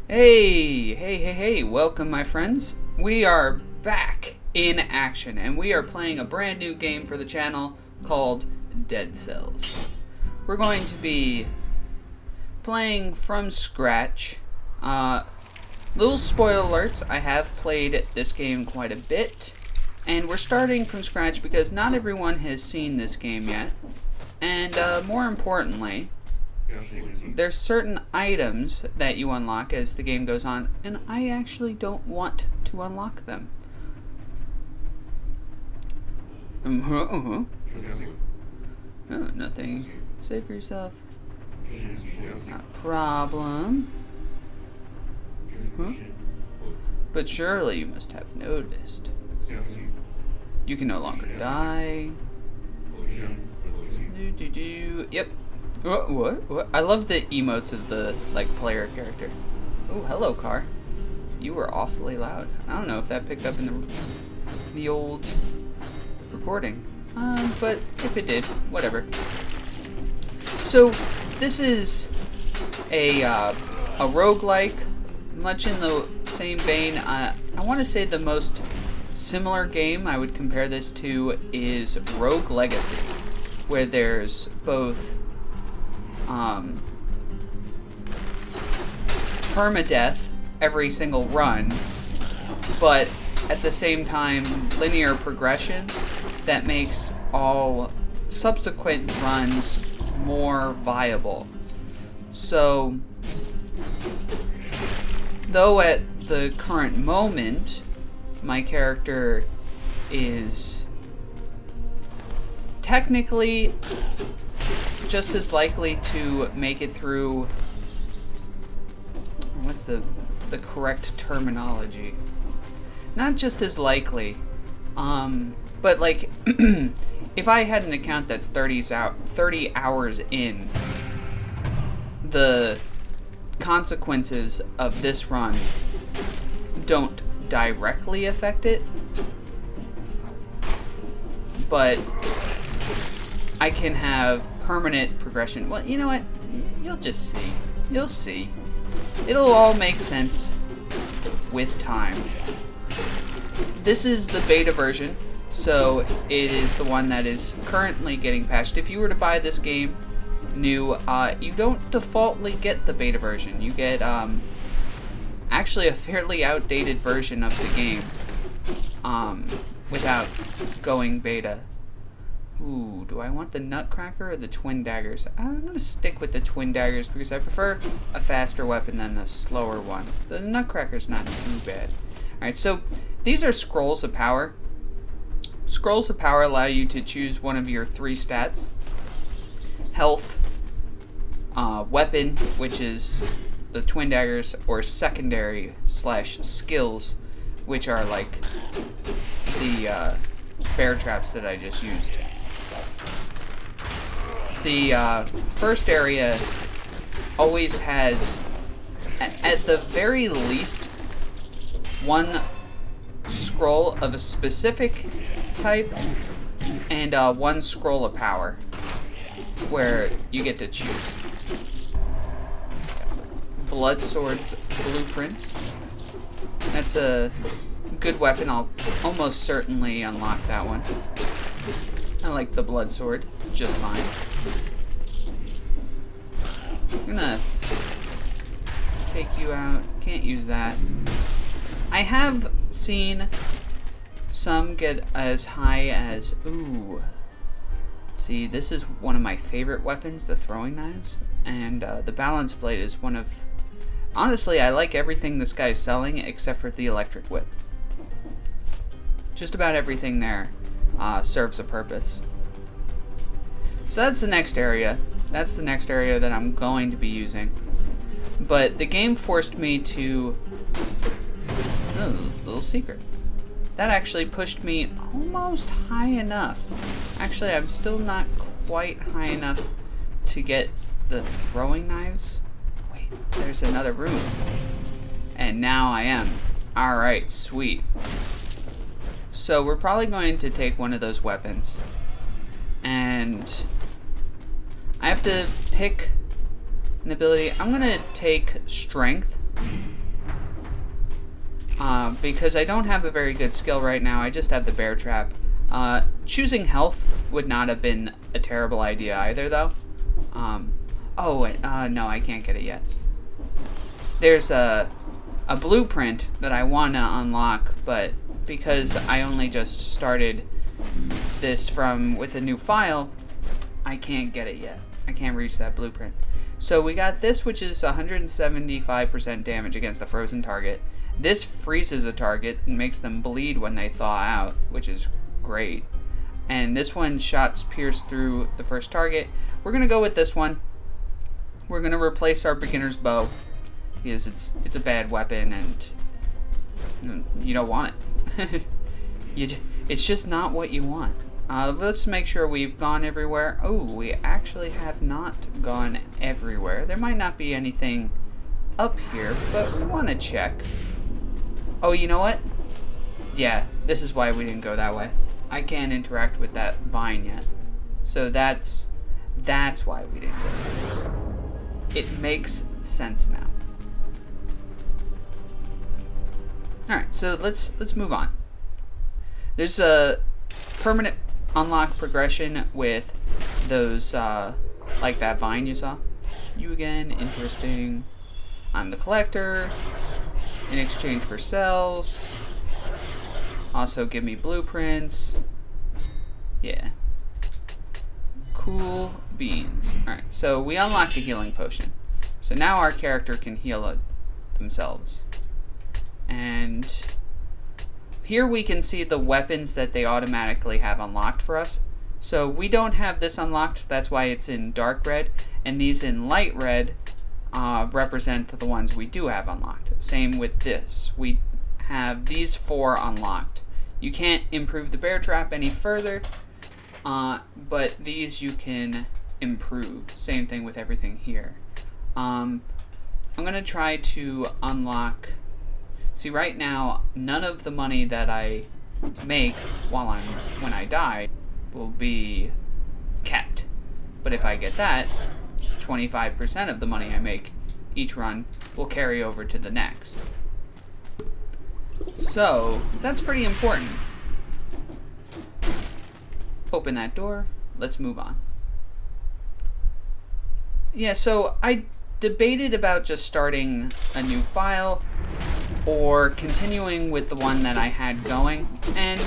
Hey, welcome my friends. We are back in action and we are playing a brand new game for the channel called Dead Cells. We're going to be playing from scratch. Little spoiler alerts, I have played this game quite a bit, and we're starting from scratch because not everyone has seen this game yet, and more importantly, there's certain items that you unlock as the game goes on, and I actually don't want to unlock them. Oh, nothing. Save yourself. Not a problem. But surely you must have noticed. You can no longer die. Yep. What? I love the emotes of the player character. Oh, hello, car. You were awfully loud. I don't know if that picked up in the old recording, but if it did, whatever. So this is a roguelike, much in the same vein. I want to say the most similar game I would compare this to is Rogue Legacy, where there's both permadeath every single run, but at the same time linear progression that makes all subsequent runs more viable. So, though at the current moment my character is technically just as likely to make it through, what's the correct terminology? Not just as likely, but like, if I had an account that's 30 hours in, the consequences of this run don't directly affect it, but I can have permanent progression. Well, you know what? You'll just see. You'll see. It'll all make sense with time. This is the beta version, so it is the one that is currently getting patched. If you were to buy this game new, you don't defaultly get the beta version. You get actually a fairly outdated version of the game without going beta. Ooh, do I want the Nutcracker or the Twin Daggers? I'm going to stick with the Twin Daggers because I prefer a faster weapon than a slower one. The Nutcracker's not too bad. Alright, so these are Scrolls of Power. Scrolls of Power allow you to choose one of your 3 stats. Health, weapon, which is the Twin Daggers, or secondary / skills, which are like the bear traps that I just used. The first area always has, at the very least, one scroll of a specific type and one scroll of power, where you get to choose. Blood Sword's Blueprints. That's a good weapon. I'll almost certainly unlock that one. I like the Blood Sword just fine. I'm gonna take you out. Can't use that. I have seen some get as high as, ooh. See, this is one of my favorite weapons, the throwing knives, and the balance blade is one of, honestly, I like everything this guy's selling except for the electric whip. Just about everything there serves a purpose. So that's the next area. That's the next area that I'm going to be using. But the game forced me to... Oh, little secret. That actually pushed me almost high enough. Actually, I'm still not quite high enough to get the throwing knives. Wait, there's another room. And now I am. Alright, sweet. So we're probably going to take one of those weapons. And I have to pick an ability. I'm going to take strength because I don't have a very good skill right now. I just have the bear trap. Choosing health would not have been a terrible idea either, though. Oh, wait, no, I can't get it yet. There's a blueprint that I want to unlock, but because I only just started this with a new file, I can't get it yet. I can't reach that blueprint. So we got this, which is 175% damage against a frozen target. This freezes a target and makes them bleed when they thaw out, which is great. And this one, shots pierce through the first target. We're going to go with this one. We're going to replace our beginner's bow, because it's a bad weapon and you don't want it. It's just not what you want. Let's make sure we've gone everywhere. Oh, we actually have not gone everywhere. There might not be anything up here, but we want to check. Oh, you know what? Yeah, this is why we didn't go that way. I can't interact with that vine yet. So that's why we didn't go there. It makes sense now. Alright, so let's move on. There's a permanent unlock progression with those, like that vine you saw. You again, interesting. I'm the collector. In exchange for cells. Also give me blueprints. Yeah. Cool beans. Alright, so we unlocked a healing potion. So now our character can heal themselves. And here we can see the weapons that they automatically have unlocked for us. So we don't have this unlocked, that's why it's in dark red. And these in light red represent the ones we do have unlocked. Same with this. We have these 4 unlocked. You can't improve the bear trap any further, but these you can improve. Same thing with everything here. I'm going to try to unlock... See, right now, none of the money that I make when I die will be kept. But if I get that, 25% of the money I make each run will carry over to the next. So, that's pretty important. Open that door. Let's move on. Yeah, so I debated about just starting a new file or continuing with the one that I had going. And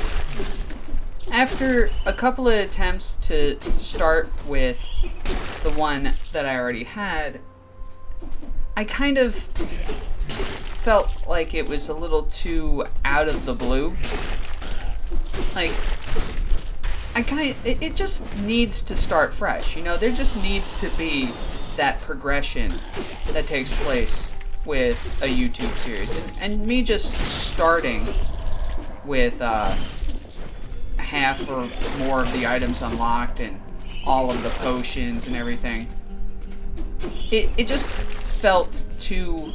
after a couple of attempts to start with the one that I already had, I kind of felt like it was a little too out of the blue. Like, it just needs to start fresh, you know? There just needs to be that progression that takes place with a YouTube series. And me just starting with half or more of the items unlocked and all of the potions and everything, it just felt too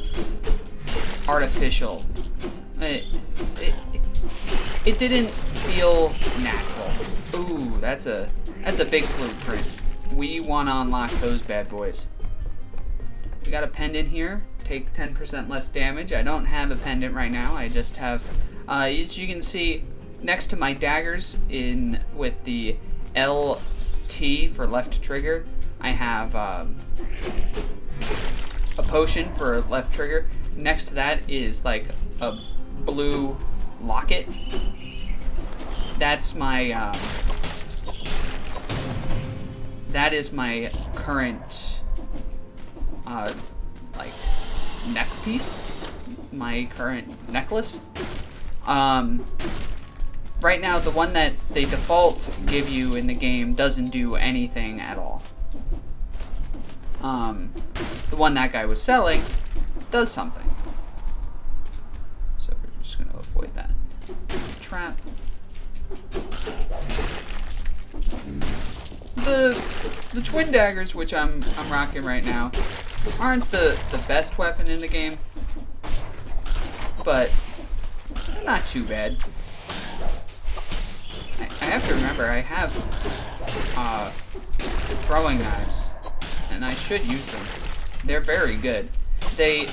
artificial. It didn't feel natural. Ooh, that's a big blueprint. We want to unlock those bad boys. We got a pendant here. Take 10% less damage. I don't have a pendant right now. I just have, as you can see, next to my daggers with the LT for left trigger, I have a potion for left trigger. Next to that is like a blue locket. That's my that is my current like neck piece, my current necklace. Right now, the one that they default give you in the game doesn't do anything at all. The one that guy was selling does something. So we're just going to avoid that trap. The twin daggers, which I'm rocking right now, aren't the best weapon in the game, but not too bad. I have to remember, I have throwing knives, and I should use them. They're very good. They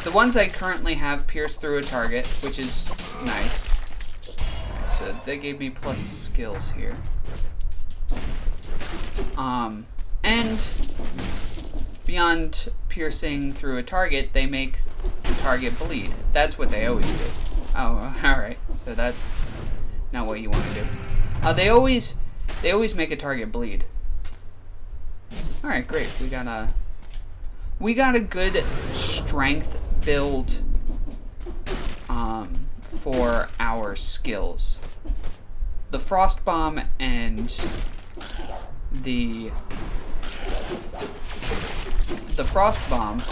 The ones I currently have pierce through a target, which is nice. Right, so they gave me plus skills here. And beyond piercing through a target, they make the target bleed. That's what they always do. Oh, alright. So that's not what you want to do. They always make a target bleed. Alright, great. We got a good strength build for our skills. The frost bomb and the frost bomb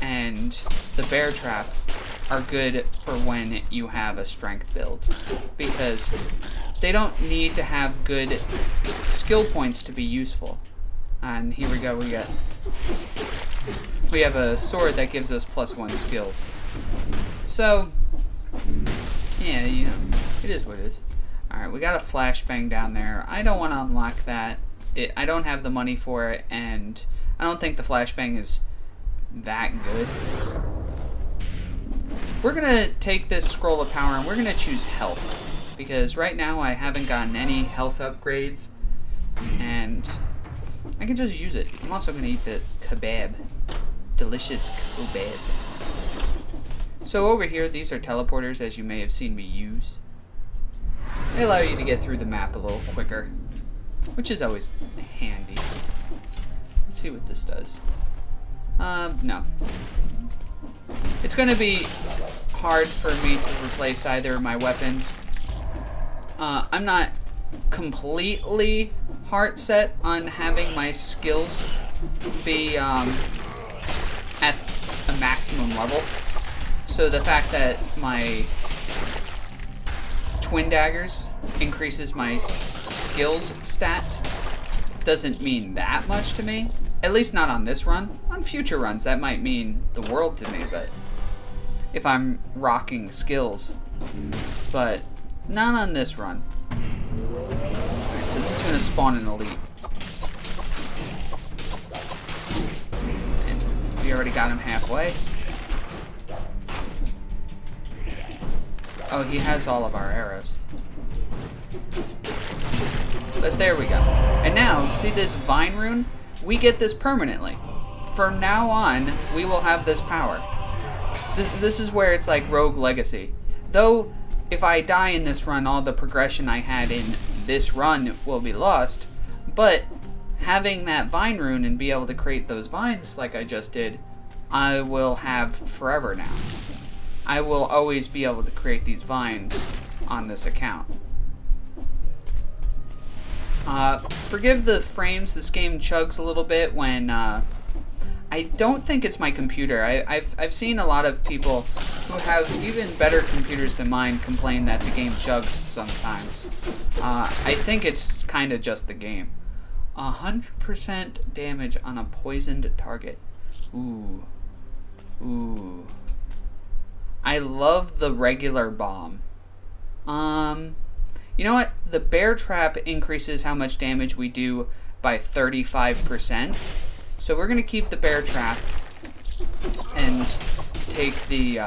and the bear trap are good for when you have a strength build, because they don't need to have good skill points to be useful. And here we go, we have a sword that gives us +1 skills. So, yeah, you know, it is what it is. Alright, we got a flashbang down there. I don't want to unlock that. I don't have the money for it, and I don't think the flashbang is that good. We're going to take this scroll of power and we're going to choose health, because right now I haven't gotten any health upgrades, and I can just use it. I'm also going to eat the kebab. Delicious kebab. So over here, these are teleporters, as you may have seen me use. They allow you to get through the map a little quicker, which is always handy. Let's see what this does. No. It's going to be hard for me to replace either of my weapons. I'm not completely heart set on having my skills be at a maximum level. So the fact that my twin daggers increases my skills stat doesn't mean that much to me. At least not on this run. On future runs, that might mean the world to me, but if I'm rocking skills. But not on this run. Alright, so this is going to spawn an elite. And we already got him halfway. Oh, he has all of our arrows. But there we go. And now, see this vine rune? We get this permanently. From now on, we will have this power. This is where it's like Rogue Legacy. Though, if I die in this run, all the progression I had in this run will be lost. But having that vine rune and be able to create those vines like I just did, I will have forever now. I will always be able to create these vines on this account. Forgive the frames, this game chugs a little bit when, I don't think it's my computer. I've seen a lot of people who have even better computers than mine complain that the game chugs sometimes. I think it's kind of just the game. 100% damage on a poisoned target. Ooh. Ooh. I love the regular bomb. You know what? The bear trap increases how much damage we do by 35%. So we're going to keep the bear trap and take the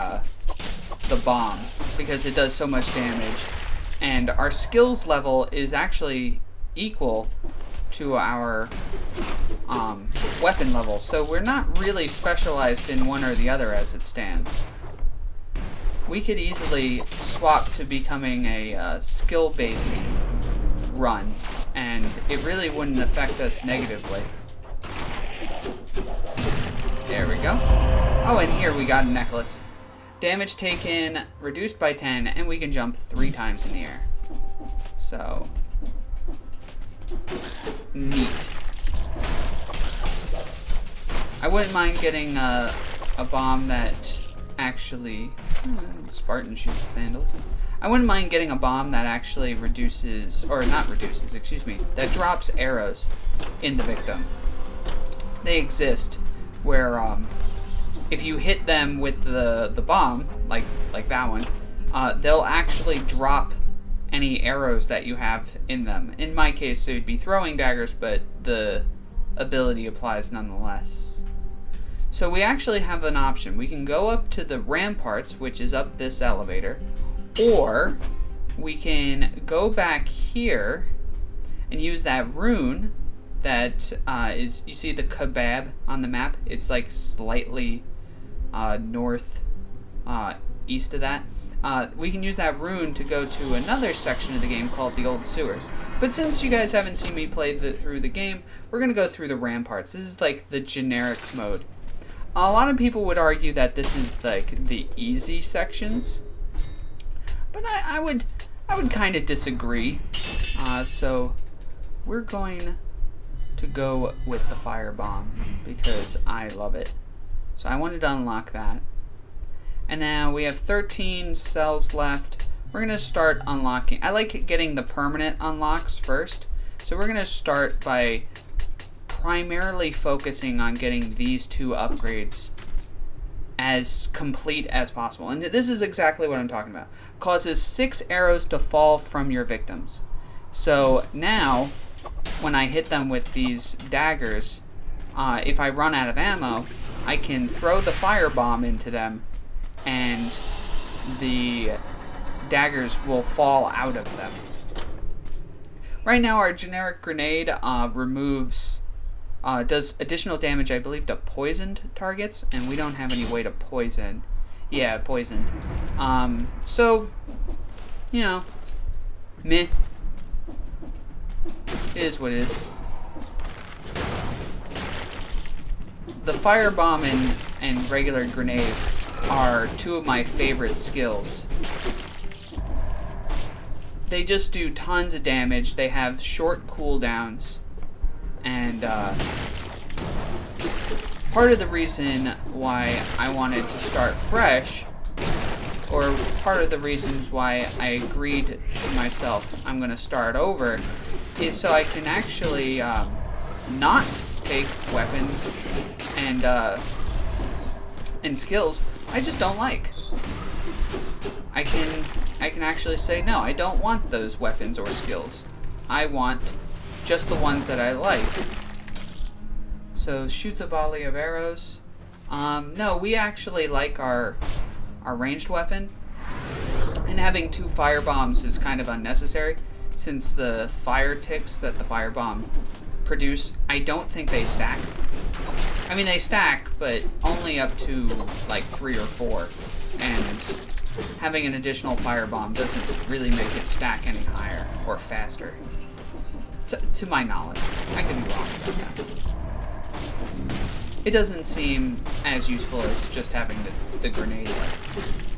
bomb because it does so much damage. And our skills level is actually equal to our weapon level. So we're not really specialized in one or the other as it stands. We could easily swap to becoming a skill-based run, and it really wouldn't affect us negatively. There we go. Oh, and here we got a necklace. Damage taken reduced by 10, and we can jump 3 times in the air. So, neat. I wouldn't mind getting a bomb that actually Spartan shoot sandals. I wouldn't mind getting a bomb that actually reduces, or not reduces, excuse me, that drops arrows in the victim. They exist where if you hit them with the bomb, like that one, they'll actually drop any arrows that you have in them. In my case, it would be throwing daggers, but the ability applies nonetheless. So we actually have an option. We can go up to the ramparts, which is up this elevator, or we can go back here and use that rune that is, you see the kebab on the map? It's like slightly north east of that. We can use that rune to go to another section of the game called the Old Sewers. But since you guys haven't seen me play through the game, we're going to go through the ramparts. This is like the generic mode. A lot of people would argue that this is like the easy sections, but I would kind of disagree. So we're going to go with the firebomb because I love it. So I wanted to unlock that. And now we have 13 cells left. We're going to start unlocking. I like getting the permanent unlocks first. So we're going to start by primarily focusing on getting these 2 upgrades as complete as possible. And this is exactly what I'm talking about. Causes 6 arrows to fall from your victims. So now, when I hit them with these daggers, if I run out of ammo, I can throw the firebomb into them and the daggers will fall out of them. Right now our generic grenade does additional damage, I believe, to poisoned targets, and we don't have any way to poison. Yeah, poisoned. So, you know, meh. It is what it is. The firebomb and regular grenade are 2 of my favorite skills. They just do tons of damage. They have short cooldowns. And part of the reason why I wanted to start fresh, or part of the reasons why I agreed to myself I'm going to start over, is so I can actually not take weapons and skills I just don't like. I can actually say, no, I don't want those weapons or skills. I want just the ones that I like. So shoots a volley of arrows. No, we actually like our ranged weapon. And having 2 fire bombs is kind of unnecessary, since the fire ticks that the firebomb produce, I don't think they stack. I mean, they stack, but only up to like 3 or 4. And having an additional firebomb doesn't really make it stack any higher or faster. To my knowledge. I could be wrong about that. It doesn't seem as useful as just having the grenade left.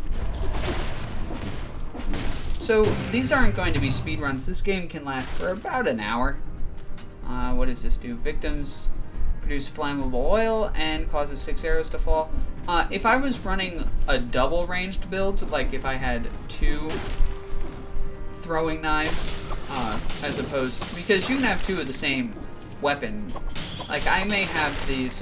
So these aren't going to be speed runs. This game can last for about an hour. What does this do? Victims produce flammable oil and causes 6 arrows to fall. If I was running a double ranged build, like if I had 2 throwing knives, as opposed, because you can have 2 of the same weapon. Like I may have these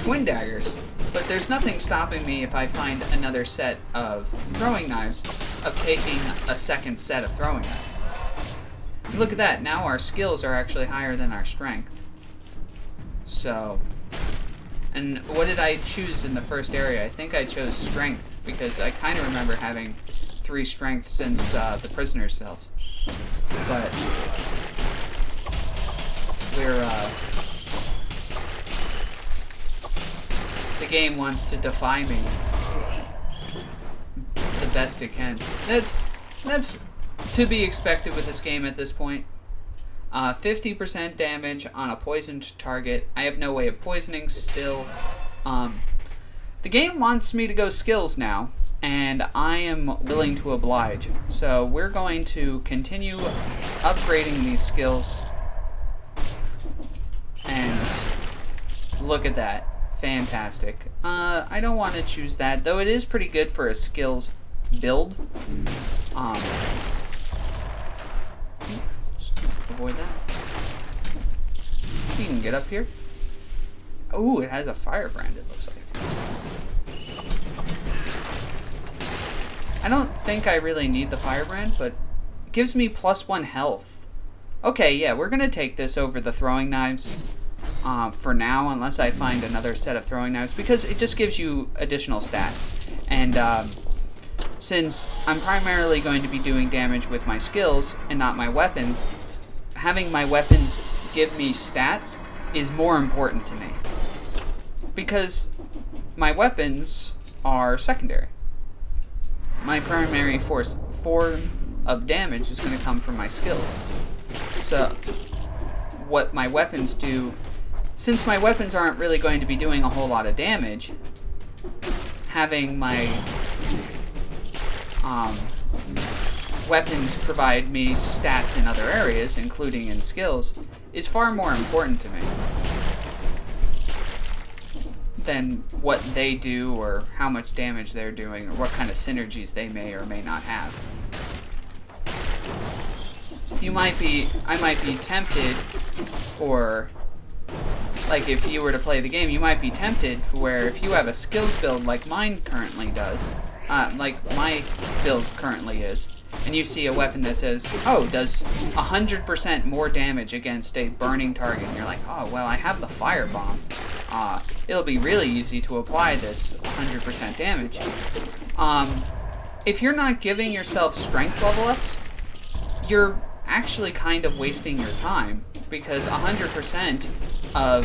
twin daggers, but there's nothing stopping me if I find another set of throwing knives of taking a second set of throwing knives. Look at that, now our skills are actually higher than our strength. So, and what did I choose in the first area? I think I chose strength, because I kind of remember having 3 strength since the prisoner's cells. But the game wants to defy me the best it can. That's to be expected with this game at this point. 50% damage on a poisoned target. I have no way of poisoning still. The game wants me to go skills now, and I am willing to oblige. So we're going to continue upgrading these skills. And look at that. Fantastic. I don't want to choose that, though it is pretty good for a skills build. Just avoid that. You can get up here. Oh, it has a firebrand, it looks like. I don't think I really need the firebrand, but it gives me +1 health. Okay, yeah, we're gonna take this over the throwing knives. for now, unless I find another set of throwing knives, because it just gives you additional stats. And since I'm primarily going to be doing damage with my skills and not my weapons, having my weapons give me stats is more important to me. Because my weapons are secondary. My primary form of damage is going to come from my skills. So, what my weapons do, since my weapons aren't really going to be doing a whole lot of damage, having my weapons provide me stats in other areas, including in skills, is far more important to me than what they do or how much damage they're doing or what kind of synergies they may or may not have. I might be tempted, or like if you were to play the game, you might be tempted where if you have a skills build like mine currently does, like my build currently is, and you see a weapon that says, oh, does 100% more damage against a burning target, and you're like, oh, well, I have the firebomb. It'll be really easy to apply this 100% damage. If you're not giving yourself strength level ups, you're actually kind of wasting your time, because 100% of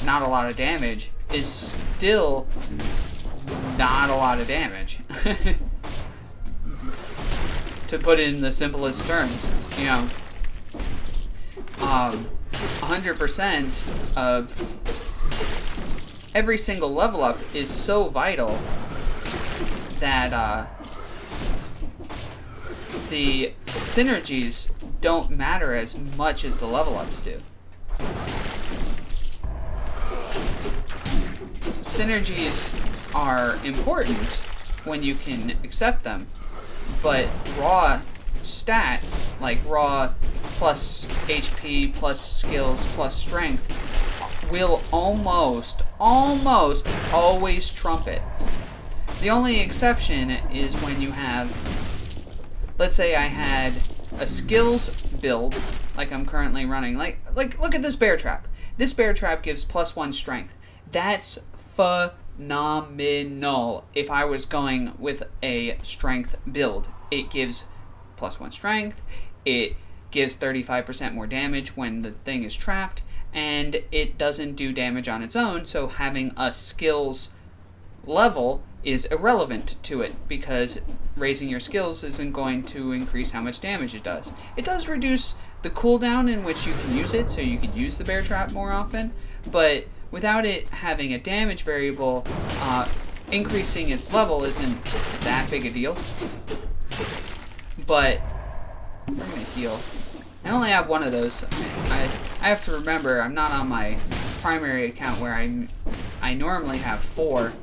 not a lot of damage is still not a lot of damage. To put it in the simplest terms, 100% of every single level up is so vital that the synergies don't matter as much as the level ups do. Synergies are important when you can accept them, but raw stats, like raw plus HP plus skills plus strength, will almost always trump it. The only exception is when you have, let's say I had a skills build, like I'm currently running, like look at this bear trap. This bear trap gives +1 strength. That's phenomenal. If I was going with a strength build, it gives +1 strength, it gives 35% more damage when the thing is trapped, and it doesn't do damage on its own, so having a skills level is irrelevant to it, because raising your skills isn't going to increase how much damage it does. It does reduce the cooldown in which you can use it, so you could use the bear trap more often, but without it having a damage variable, increasing its level isn't that big a deal. But we're gonna heal. I only have one of those. I have to remember I'm not on my primary account where I normally have 4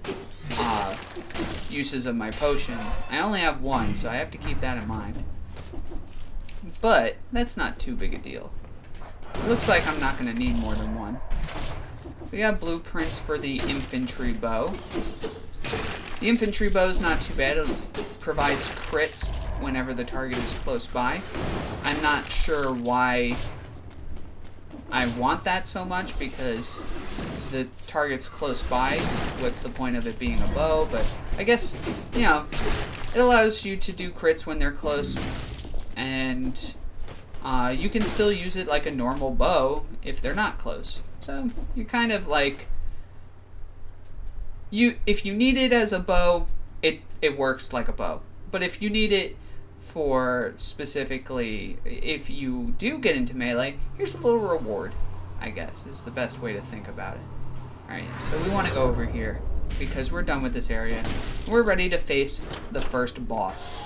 uses of my potion. I only have 1, so I have to keep that in mind. But that's not too big a deal. It looks like I'm not going to need more than 1. We got blueprints for the infantry bow. The infantry bow is not too bad. It provides crits whenever the target is close by. I'm not sure why I want that so much, because the target's close by. What's the point of it being a bow? But I guess, it allows you to do crits when they're close, and you can still use it like a normal bow if they're not close. So you're kind of like, if you need it as a bow, it works like a bow. But if you need it for specifically, if you do get into melee, here's a little reward, I guess, is the best way to think about it. Alright, so we want to go over here, because we're done with this area. We're ready to face the first boss.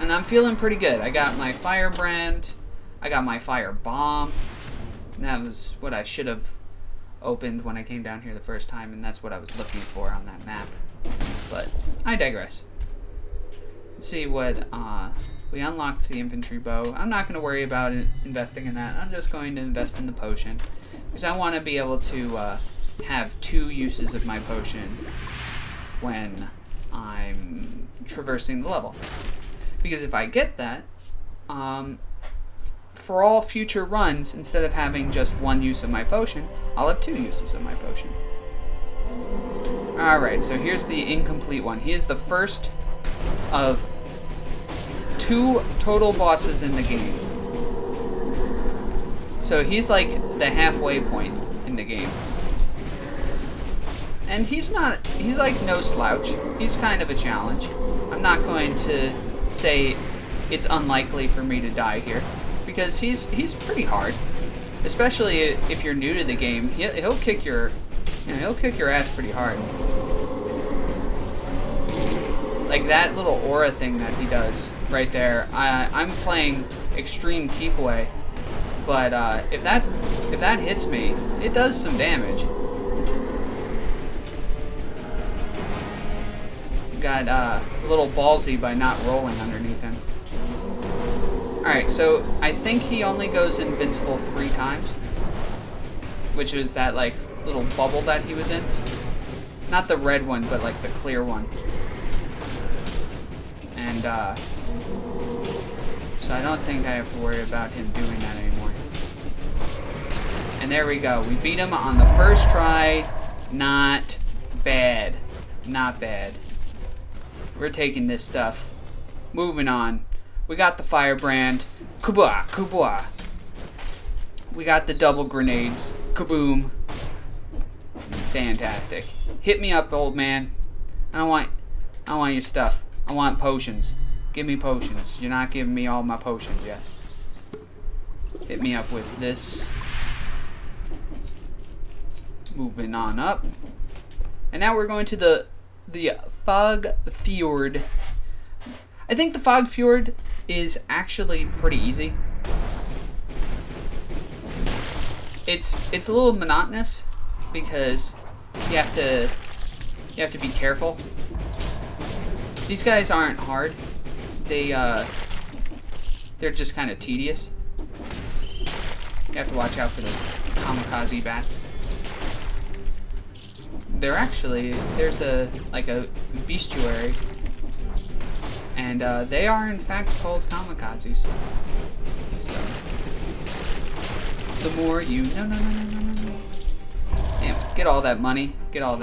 And I'm feeling pretty good. I got my firebrand, I got my fire bomb. And that was what I should have opened when I came down here the first time, and that's what I was looking for on that map. But I digress. Let's see what, we unlocked the infantry bow. I'm not going to worry about investing in that. I'm just going to invest in the potion, because I want to be able to have 2 uses of my potion when I'm traversing the level. Because if I get that, for all future runs, instead of having just one use of my potion, I'll have 2 uses of my potion. Alright, so here's the incomplete one. He is the first of 2 total bosses in the game. So he's like the halfway point in the game. And he's like no slouch. He's kind of a challenge. I'm not going to say it's unlikely for me to die here, because he's pretty hard. Especially if you're new to the game, he'll kick your ass pretty hard. Like that little aura thing that he does right there. I'm playing extreme keep away, but if that hits me, it does some damage. Got a little ballsy by not rolling underneath him. Alright, so I think he only goes invincible 3 times, which is that like little bubble that he was in. Not the red one, but like the clear one. And so I don't think I have to worry about him doing that anymore. And there we go. We beat him on the first try. Not bad. Not bad. We're taking this stuff. Moving on. We got the firebrand. Kubwa, kubwa. We got the double grenades. Kaboom. Fantastic. Hit me up, old man. I don't want your stuff. I want potions. Give me potions. You're not giving me all my potions yet. Hit me up with this. Moving on up. And now we're going to the Fog Fjord. I think the Fog Fjord is actually pretty easy. It's a little monotonous because you have to be careful. These guys aren't hard. They're just kind of tedious. You have to watch out for the kamikaze bats. There's a bestiary, and they are in fact called kamikazes. So the more you no. Damn, get all that money, get all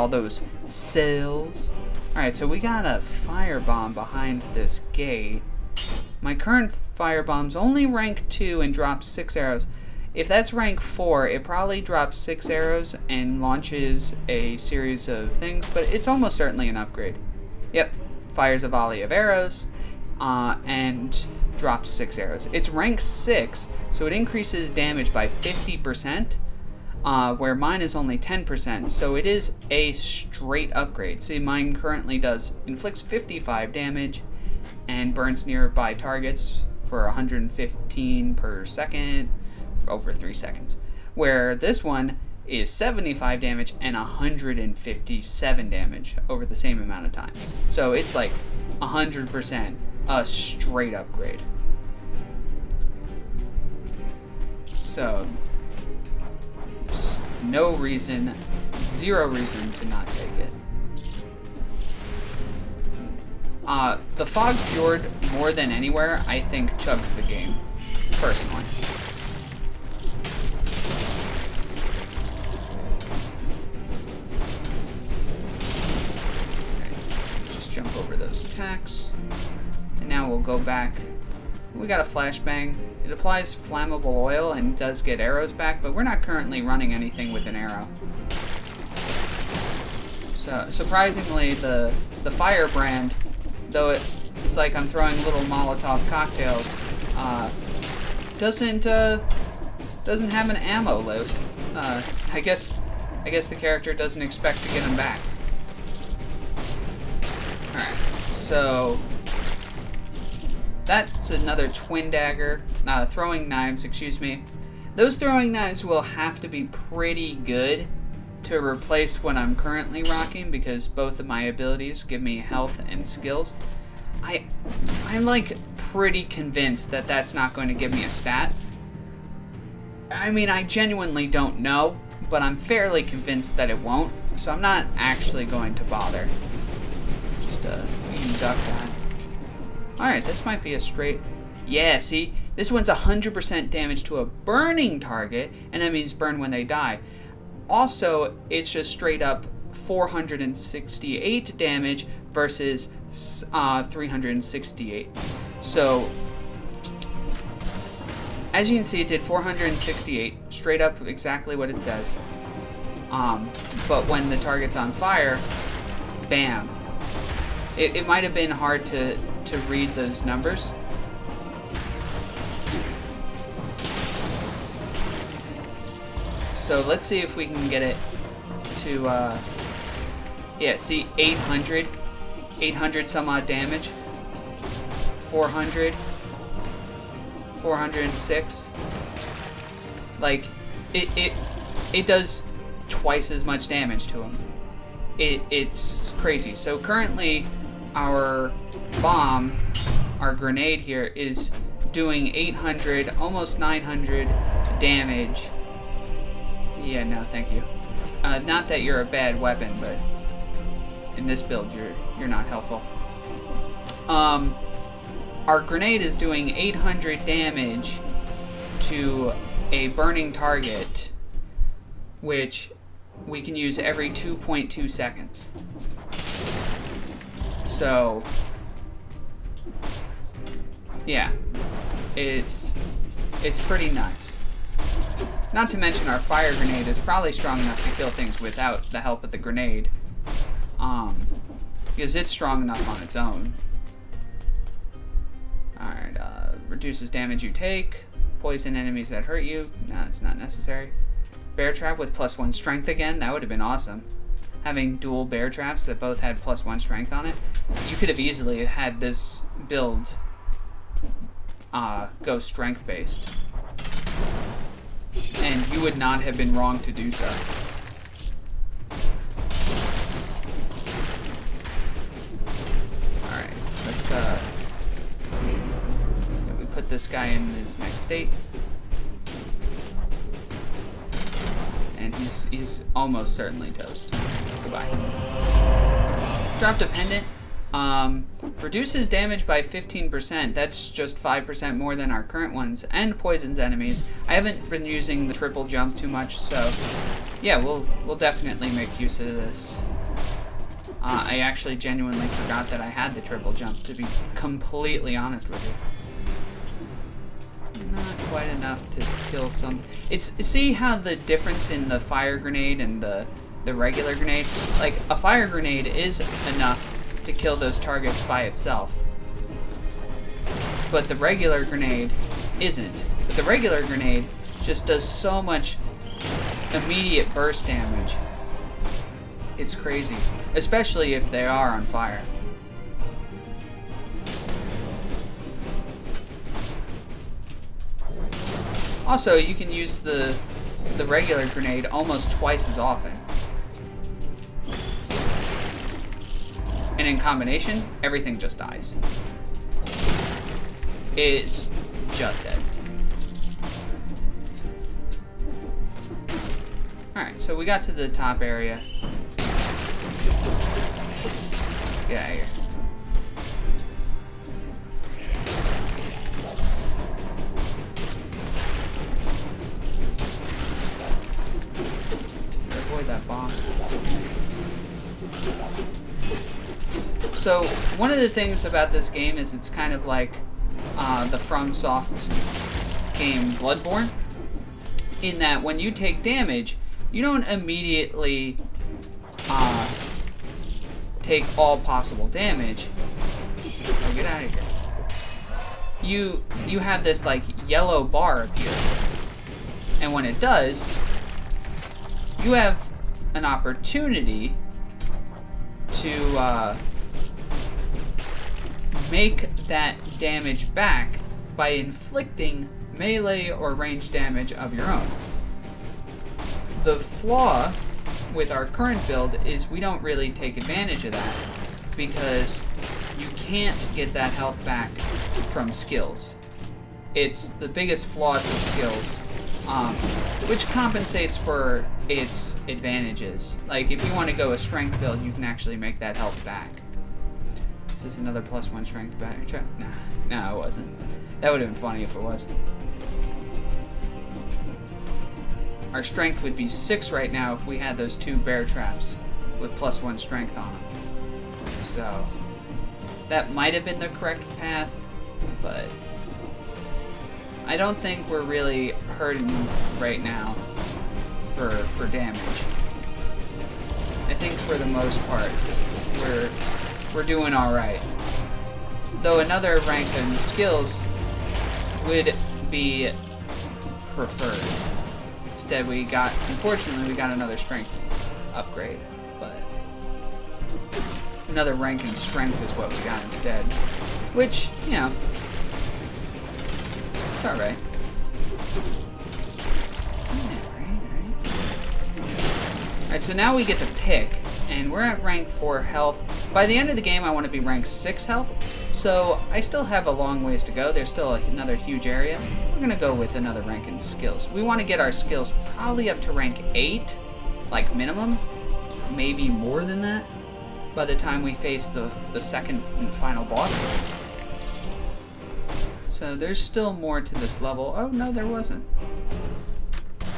those sales. Alright, so we got a firebomb behind this gate. My current firebomb's only rank 2 and drops 6 arrows. If that's rank 4, it probably drops 6 arrows and launches a series of things, but it's almost certainly an upgrade. Yep, fires a volley of arrows and drops 6 arrows. It's rank 6, so it increases damage by 50%. Where mine is only 10%, so it is a straight upgrade. See, mine currently inflicts 55 damage and burns nearby targets for 115 per second for over 3 seconds. Where this one is 75 damage and 157 damage over the same amount of time. So it's like 100% a straight upgrade. So no reason, 0 reason to not take it. The Fog Fjord, more than anywhere, I think chugs the game, personally. Okay, just jump over those attacks. And now we'll go back. We got a flashbang. It applies flammable oil and does get arrows back, but we're not currently running anything with an arrow. So surprisingly, the firebrand, though it's like I'm throwing little Molotov cocktails, doesn't have an ammo load. I guess the character doesn't expect to get them back. All right, so. That's another twin dagger. Throwing knives, excuse me. Those throwing knives will have to be pretty good to replace what I'm currently rocking, because both of my abilities give me health and skills. I'm like pretty convinced that that's not going to give me a stat. I mean, I genuinely don't know, but I'm fairly convinced that it won't, so I'm not actually going to bother. Just duck that. Alright, this might be a straight... Yeah, see? This one's 100% damage to a burning target, and enemies burn when they die. Also, it's just straight up 468 damage versus 368. So, as you can see, it did 468, straight up exactly what it says. But when the target's on fire, bam. It might have been hard to read those numbers. So let's see if we can get it to, yeah, see, 800 some odd damage, 400, 406, like, it does twice as much damage to him. It's crazy. So currently, our bomb, our grenade here, is doing 800, almost 900 damage. Yeah, no, thank you. Not that you're a bad weapon, but in this build, you're not helpful. Our grenade is doing 800 damage to a burning target, which we can use every 2.2 seconds. So, yeah, it's pretty nuts. Not to mention our fire grenade is probably strong enough to kill things without the help of the grenade. Because it's strong enough on its own. Alright, reduces damage you take. Poison enemies that hurt you. No, it's not necessary. Bear trap with +1 strength again. That would have been awesome. Having dual bear traps that both had +1 strength on it. You could have easily had this build go strength based. And you would not have been wrong to do so. Alright, let's we put this guy in his next state. And he's almost certainly toast. Goodbye. Drop dependent. Reduces damage by 15%. That's just 5% more than our current ones, and poisons enemies. I haven't been using the triple jump too much, so yeah, we'll definitely make use of this. I actually genuinely forgot that I had the triple jump, to be completely honest with you. Not quite enough to kill some. See how the difference in the fire grenade and the regular grenade? Like, a fire grenade is enough to kill those targets by itself. But the regular grenade isn't. But the regular grenade just does so much immediate burst damage. It's crazy. Especially if they are on fire. Also, you can use the regular grenade almost twice as often. And in combination, everything just dies. It's just dead. Alright, so we got to the top area. Get out of here. Avoid that bomb. So, one of the things about this game is it's kind of like the FromSoft game Bloodborne, in that when you take damage, you don't immediately take all possible damage. Oh, get out of here. You have this like yellow bar appear, and when it does, you have an opportunity to make that damage back by inflicting melee or ranged damage of your own. The flaw with our current build is we don't really take advantage of that, because you can't get that health back from skills. It's the biggest flaw to skills, which compensates for its advantages. Like, if you want to go a strength build, you can actually make that health back. This is another +1 strength back. No, it wasn't. That would have been funny if it was. Our strength would be 6 right now if we had those 2 bear traps with +1 strength on them. So that might have been the correct path, but I don't think we're really hurting right now for damage. I think for the most part we're doing all right. Though another rank in skills would be preferred. Instead, unfortunately, we got another strength upgrade, but another rank in strength is what we got instead. Which, you know, it's alright. Alright, so now we get to pick, and we're at rank 4 health. By the end of the game, I want to be rank 6 health, so I still have a long ways to go. There's still another huge area. We're going to go with another rank in skills. We want to get our skills probably up to rank 8, like minimum, maybe more than that, by the time we face the second and final boss. So there's still more to this level. Oh, no, there wasn't.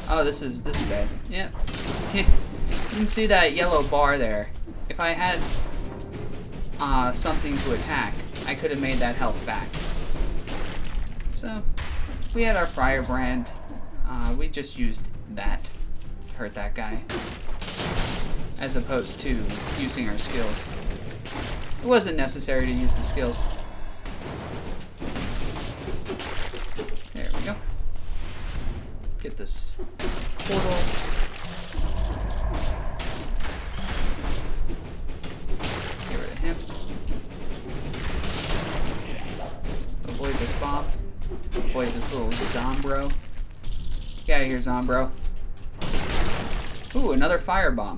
Oh, this is bad. Yeah. You can see that yellow bar there. If I had something to attack, I could have made that health back. So, we had our firebrand. We just used that to hurt that guy, as opposed to using our skills. It wasn't necessary to use the skills. There we go. Get this portal. Get rid of him. Avoid this bomb. Avoid this little Zombro. Get out of here, Zombro. Ooh, another fire bomb.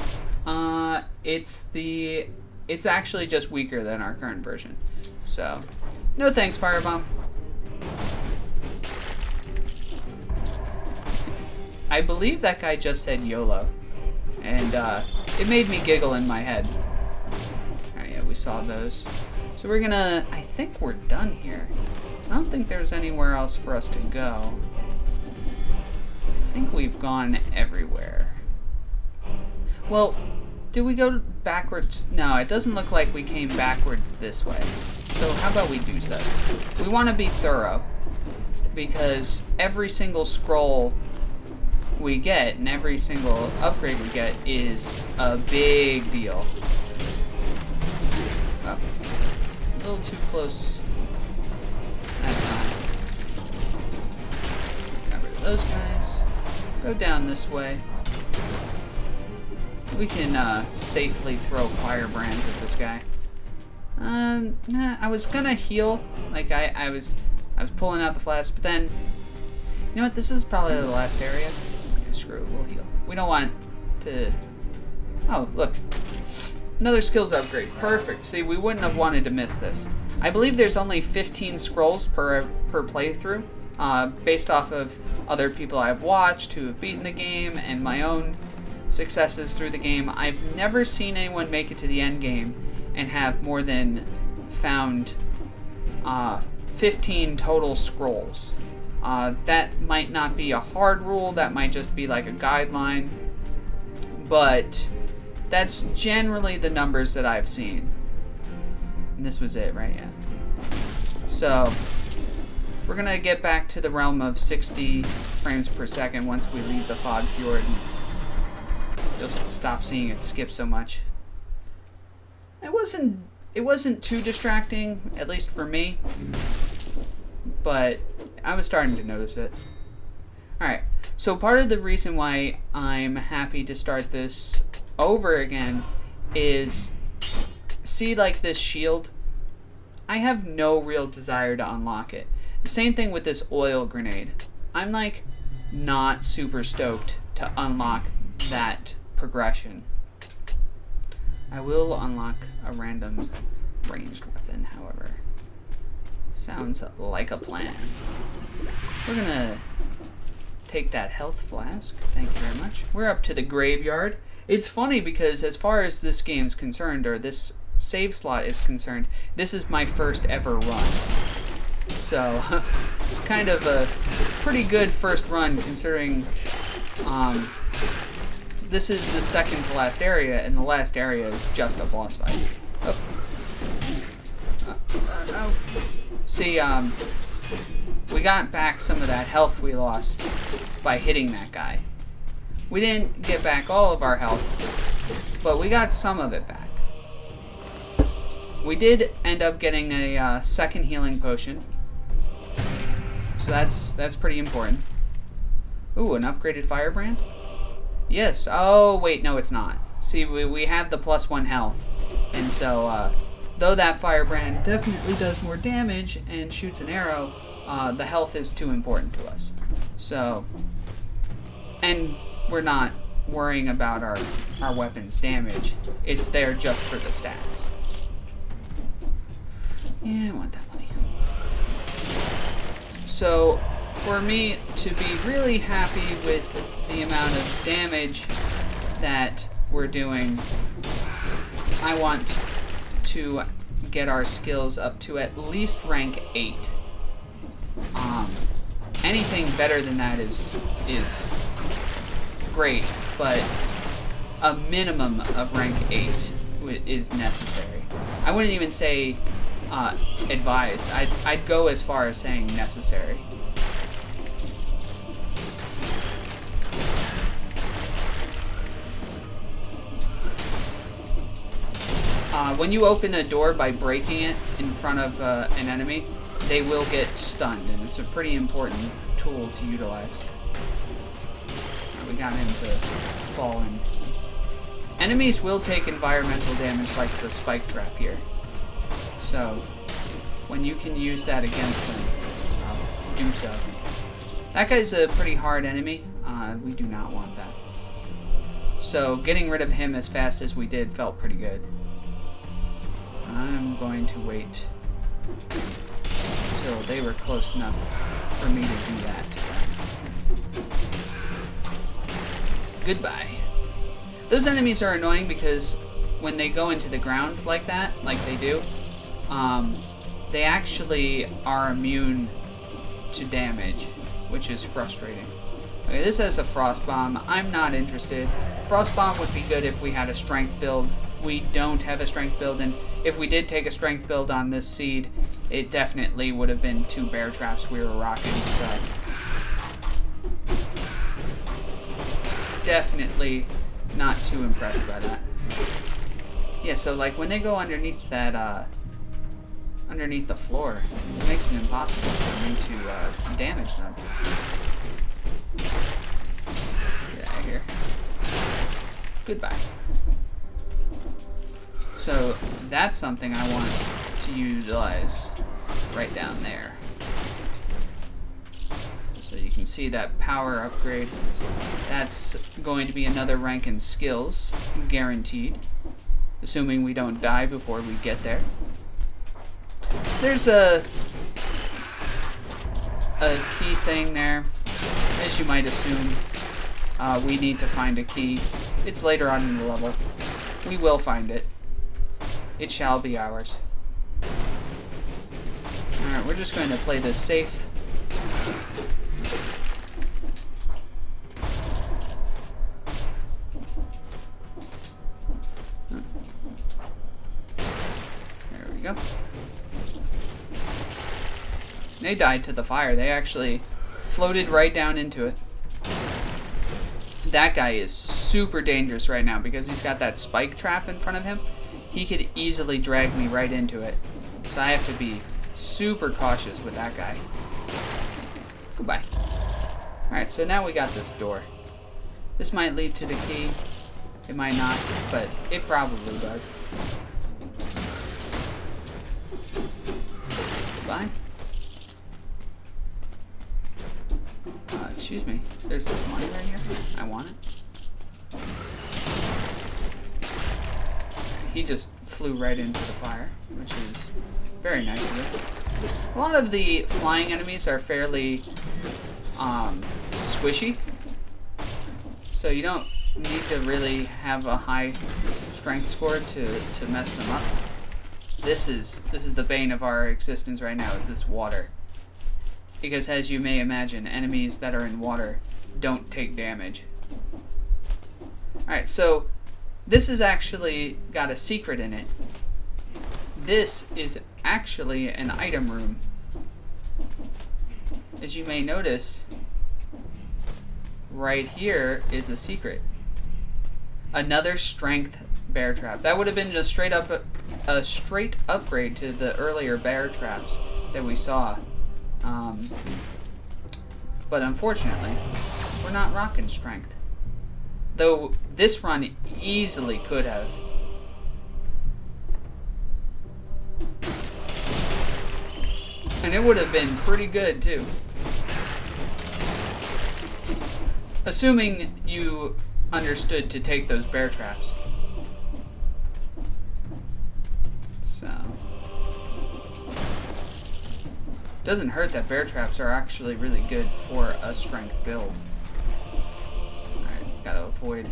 It's actually just weaker than our current version. So, no thanks, firebomb. I believe that guy just said YOLO, and it made me giggle in my head. Alright, yeah, we saw those. So we're gonna, I think we're done here. I don't think there's anywhere else for us to go. I think we've gone everywhere. Well, did we go backwards? No, it doesn't look like we came backwards this way. So how about we do so? We want to be thorough, because every single scroll we get and every single upgrade we get is a big deal. Oh, a little too close that time. Got rid of those guys. Go down this way. We can safely throw firebrands at this guy. Nah, I was gonna heal. Like I was pulling out the flask, but then, you know what? This is probably the last area. Okay, screw it, we'll heal. We don't want to. Oh, look, another skills upgrade. Perfect. See, we wouldn't have wanted to miss this. I believe there's only 15 scrolls per playthrough, based off of other people I've watched who have beaten the game and my own successes through the game. I've never seen anyone make it to the end game and have more than found 15 total scrolls. That might not be a hard rule, that might just be like a guideline, but that's generally the numbers that I've seen. And this was it, right? Yeah. So we're gonna get back to the realm of 60 frames per second once we leave the fog fjord. You'll stop seeing it skip so much. It wasn't too distracting, at least for me, but I was starting to notice it. Alright, so part of the reason why I'm happy to start this over again is, see, like this shield? I have no real desire to unlock it. The same thing with this oil grenade. I'm like not super stoked to unlock that progression. I will unlock a random ranged weapon, however. Sounds like a plan. We're gonna take that health flask. Thank you very much. We're up to the graveyard. It's funny because as far as this game's concerned, or this save slot is concerned, this is my first ever run. So, kind of a pretty good first run considering this is the second to last area, and the last area is just a boss fight. Oh. Oh. See, we got back some of that health we lost by hitting that guy. We didn't get back all of our health, but we got some of it back. We did end up getting a second healing potion, so that's pretty important. Ooh, an upgraded firebrand? Yes. Oh, wait, no, it's not. See, we have the +1 health, and so though that firebrand definitely does more damage and shoots an arrow, the health is too important to us. So, and we're not worrying about our weapon's damage. It's there just for the stats. Yeah, I want that money. So, for me to be really happy with the amount of damage that we're doing, I want to get our skills up to at least rank 8. Anything better than that is great, but a minimum of rank 8 is necessary. I wouldn't even say advised. I'd go as far as saying necessary. When you open a door by breaking it in front of an enemy, they will get stunned, and it's a pretty important tool to utilize. We got him to fall in. Enemies will take environmental damage like the spike trap here. So, when you can use that against them, do so. That guy's a pretty hard enemy. We do not want that. So, getting rid of him as fast as we did felt pretty good. I'm going to wait until they were close enough for me to do that. Goodbye. Those enemies are annoying because when they go into the ground like that, like they do, they actually are immune to damage, which is frustrating. Okay, this has a frost bomb. I'm not interested. Frost bomb would be good if we had a strength build. We don't have a strength build, and if we did take a strength build on this seed, it definitely would have been 2 bear traps we were rocking, so definitely not too impressed by that. Yeah, so like when they go underneath that, underneath the floor, it makes it impossible for me to damage them. Get out of here. Goodbye. So that's something I want to utilize right down there. So you can see that power upgrade. That's going to be another rank in skills, guaranteed. Assuming we don't die before we get there. There's a key thing there. As you might assume, we need to find a key. It's later on in the level. We will find it. It shall be ours. Alright, we're just going to play this safe. There we go. They died to the fire. They actually floated right down into it. That guy is super dangerous right now because he's got that spike trap in front of him. He could easily drag me right into it. So I have to be super cautious with that guy. Goodbye. Alright, so now we got this door. This might lead to the key. It might not, but it probably does. Goodbye. Excuse me. There's this money right here. I want it. He just flew right into the fire, which is very nice of it. A lot of the flying enemies are fairly squishy, so you don't need to really have a high strength score to mess them up. This is the bane of our existence right now, is this water. Because as you may imagine, enemies that are in water don't take damage. Alright, so this has actually got a secret in it. This is actually an item room. As you may notice, right here is a secret. Another strength bear trap. That would have been just a straight upgrade to the earlier bear traps that we saw. But unfortunately, we're not rocking strength. Though this run easily could have. And it would have been pretty good too. Assuming you understood to take those bear traps. So. Doesn't hurt that bear traps are actually really good for a strength build. Alright, gotta avoid.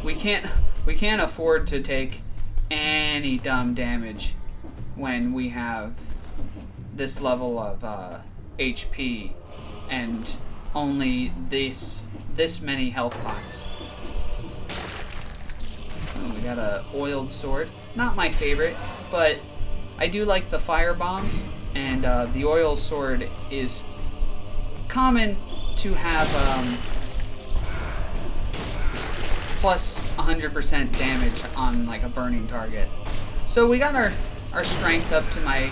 We can't afford to take any dumb damage when we have this level of HP and only this many health pots. Oh, we got a oiled sword. Not my favorite, but I do like the fire bombs, and the oil sword is common to have plus 100% damage on like a burning target. So we got our strength up to my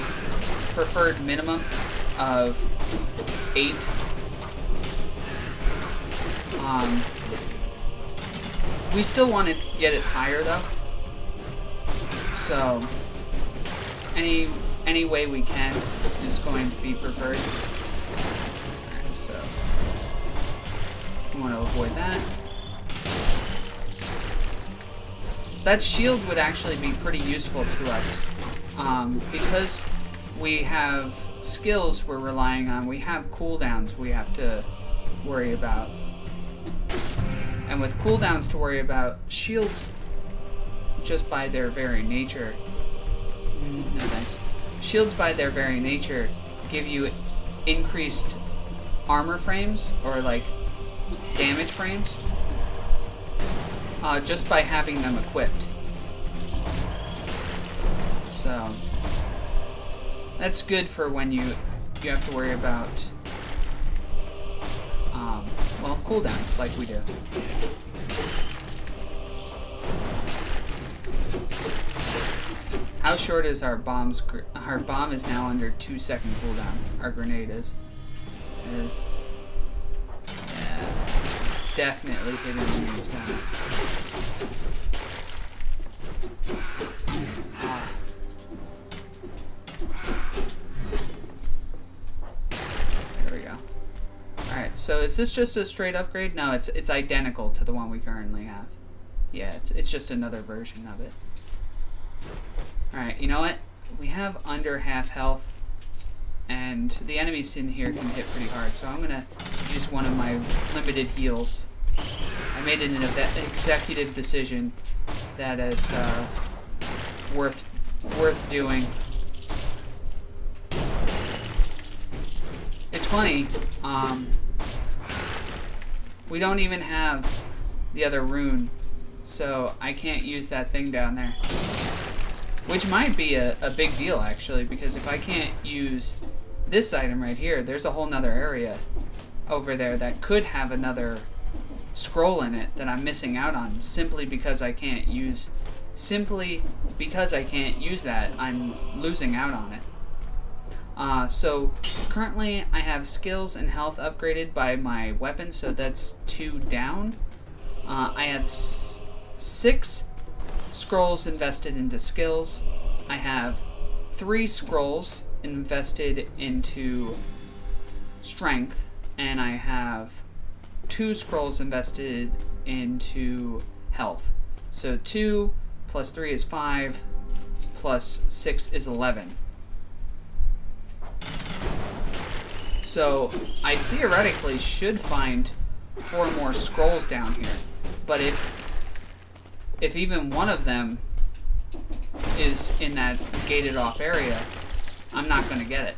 preferred minimum of 8. We still want to get it higher though. So any way we can is going to be preferred. Alright, so we want to avoid that. That shield would actually be pretty useful to us. Because we have skills we're relying on, we have cooldowns we have to worry about. And with cooldowns to worry about, shields, just by their very nature, no thanks. Shields by their very nature give you increased armor frames, or like damage frames, just by having them equipped. So that's good for when you have to worry about well, cooldowns like we do. How short is our bombs? Our bomb is now under 2-second cooldown. Our grenade is. It is. Yeah, it's definitely hitting enemies down. So is this just a straight upgrade? No, it's identical to the one we currently have. Yeah, it's just another version of it. Alright, you know what? We have under half health, and the enemies in here can hit pretty hard, so I'm gonna use one of my limited heals. I made an executive decision that it's worth doing. It's funny, we don't even have the other rune, so I can't use that thing down there. Which might be a big deal, actually, because if I can't use this item right here, there's a whole nother area over there that could have another scroll in it that I'm missing out on simply because I can't use that, I'm losing out on it. So currently I have skills and health upgraded by my weapon, so that's 2 down. I have 6 scrolls invested into skills. I have 3 scrolls invested into strength, and I have 2 scrolls invested into health. So 2 plus 3 is 5, plus 6 is 11. So I theoretically should find 4 more scrolls down here, but if even one of them is in that gated off area, I'm not going to get it.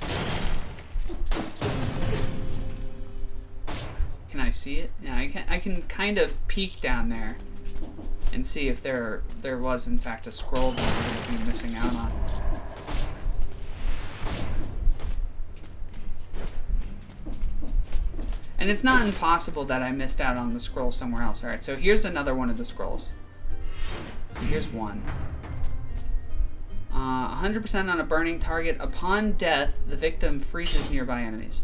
I see it. Yeah, I can kind of peek down there and see if there was in fact a scroll that we're going to be missing out on. And it's not impossible that I missed out on the scroll somewhere else. Alright, so here's another one of the scrolls. So here's one. 100% on a burning target. Upon death, the victim freezes nearby enemies.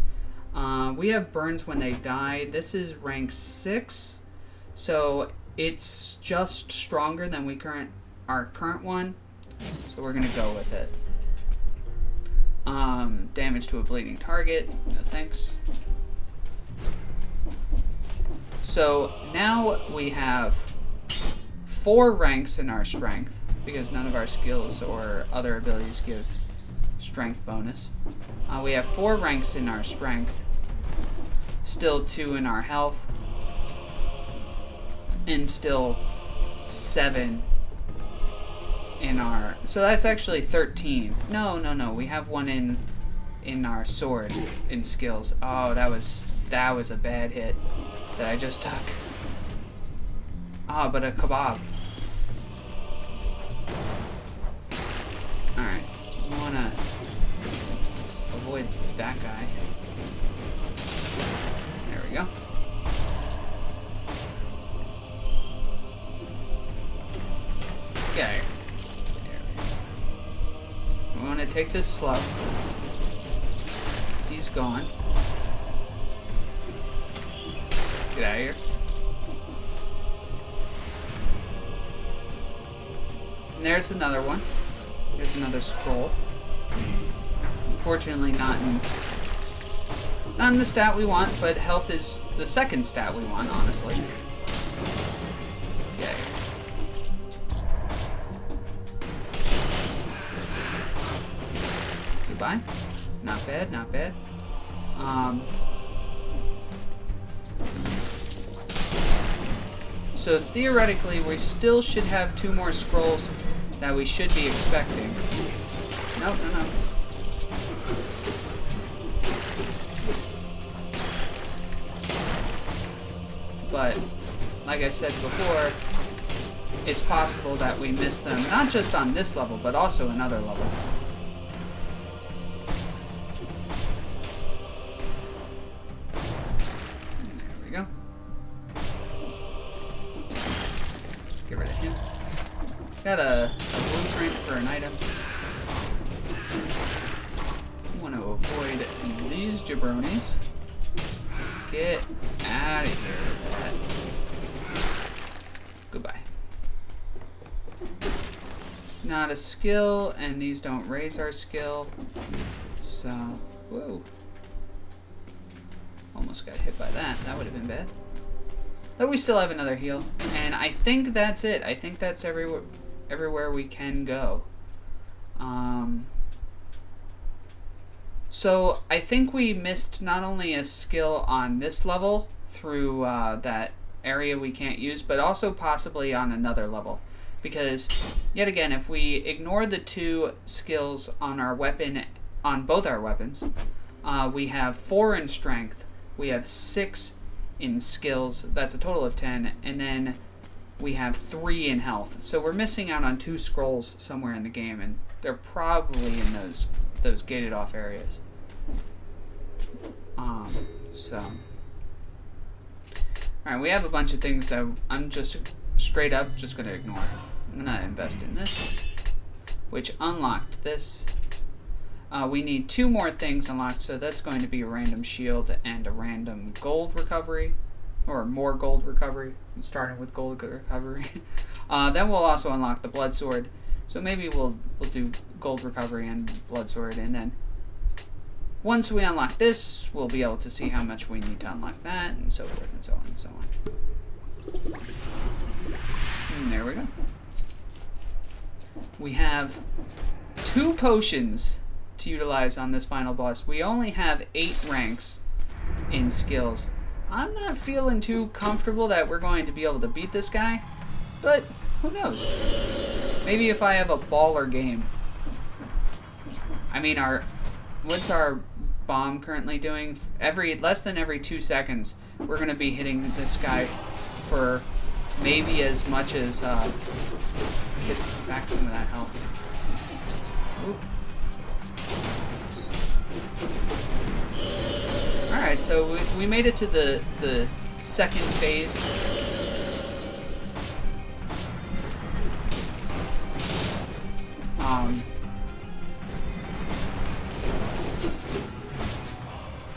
We have burns when they die. This is rank 6. So it's just stronger than our current one. So we're going to go with it. Damage to a bleeding target. No thanks. So now we have 4 ranks in our strength, because none of our skills or other abilities give strength bonus. We have 4 ranks in our strength, still 2 in our health, and still 7 in our... So that's actually 13. No, we have 1 in our sword in skills. Oh, that was a bad hit that I just took. Ah, but a kebab. Alright, we want to avoid that guy. There we go. Get out of here. There we go. We want to take this slow. He's gone. Get out of here. And there's another one. There's another scroll. Unfortunately, not in the stat we want, but health is the second stat we want, honestly. Okay. Goodbye. Not bad, not bad. So theoretically, we still should have 2 more scrolls that we should be expecting. No. But, like I said before, it's possible that we miss them, not just on this level, but also another level. There we go. Get rid of him. Got a blueprint for an item. Want to avoid these jabronis. Get out of here with that. Goodbye. Not a skill, and these don't raise our skill. So, whoa. Almost got hit by that. That would have been bad. But we still have another heal. And I think that's it. I think that's everywhere we can go. So I think we missed not only a skill on this level through that area we can't use, but also possibly on another level. Because, yet again, if we ignore the 2 skills on our weapon, on both our weapons, we have 4 in strength, we have 6 in skills, that's a total of 10, and then we have 3 in health. So we're missing out on 2 scrolls somewhere in the game, and they're probably in those gated off areas. Alright, we have a bunch of things that I'm just straight up just going to ignore. I'm going to invest in this, which unlocked this. We need 2 more things unlocked, so that's going to be a random shield and a random gold recovery, or more gold recovery, starting with gold recovery. Then we'll also unlock the blood sword, so maybe we'll do gold recovery and blood sword, and then once we unlock this, we'll be able to see how much we need to unlock that, and so forth and so on and so on. And there we go. We have 2 potions to utilize on this final boss. We only have 8 ranks in skills. I'm not feeling too comfortable that we're going to be able to beat this guy, but who knows? Maybe if I have a baller game. I mean, what's our bomb currently doing? Less than every 2 seconds, we're gonna be hitting this guy for maybe as much as gets back some of that health. Oop. Alright, so we made it to the second phase.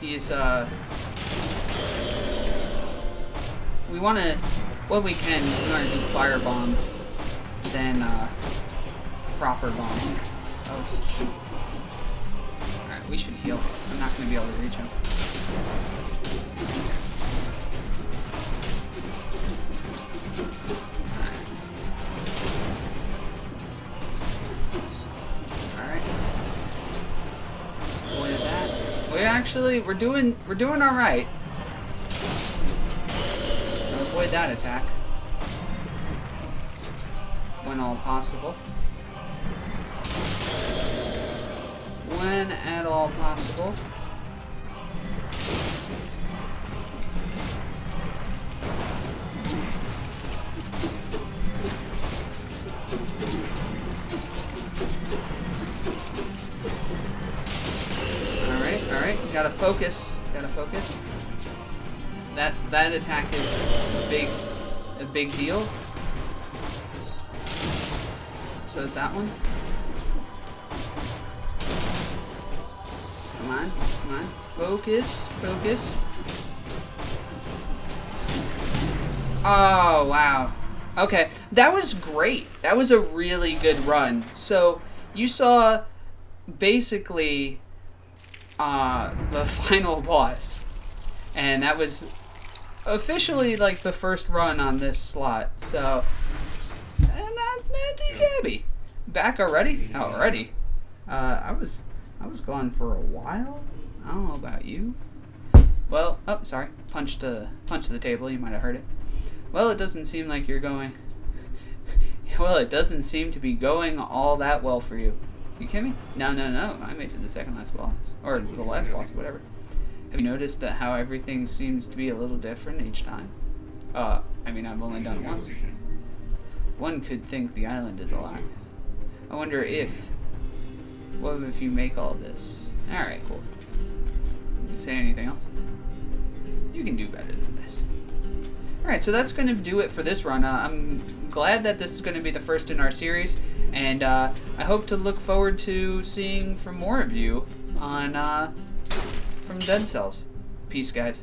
He's we wanna, when we can, we wanna do firebomb, then proper bomb. Oh shoot. Alright, we should heal. I'm not gonna be able to reach him. Actually, we're doing all right. Avoid that attack when all possible. When at all possible. Alright, gotta focus. That attack is a big deal. So is that one. Come on. Focus. Oh, wow. Okay, that was great. That was a really good run. So, you saw basically the final boss, and that was officially like the first run on this slot, so not too shabby. Back already? I was gone for a while. I don't know about you. Well, oh, sorry, punched the table, you might have heard it. Well, it doesn't seem like you're going well, it doesn't seem to be going all that well for you. You kidding me? No. I made it to the second last boss. Or the last boss, whatever. Have you noticed that how everything seems to be a little different each time? I mean, I've only done it once. One could think the island is alive. I wonder if... What if you make all this? Alright, cool. You say anything else? You can do better than this. Alright, so that's going to do it for this run. I'm glad that this is going to be the first in our series. And I hope to look forward to seeing from more of you on from Dead Cells. Peace, guys.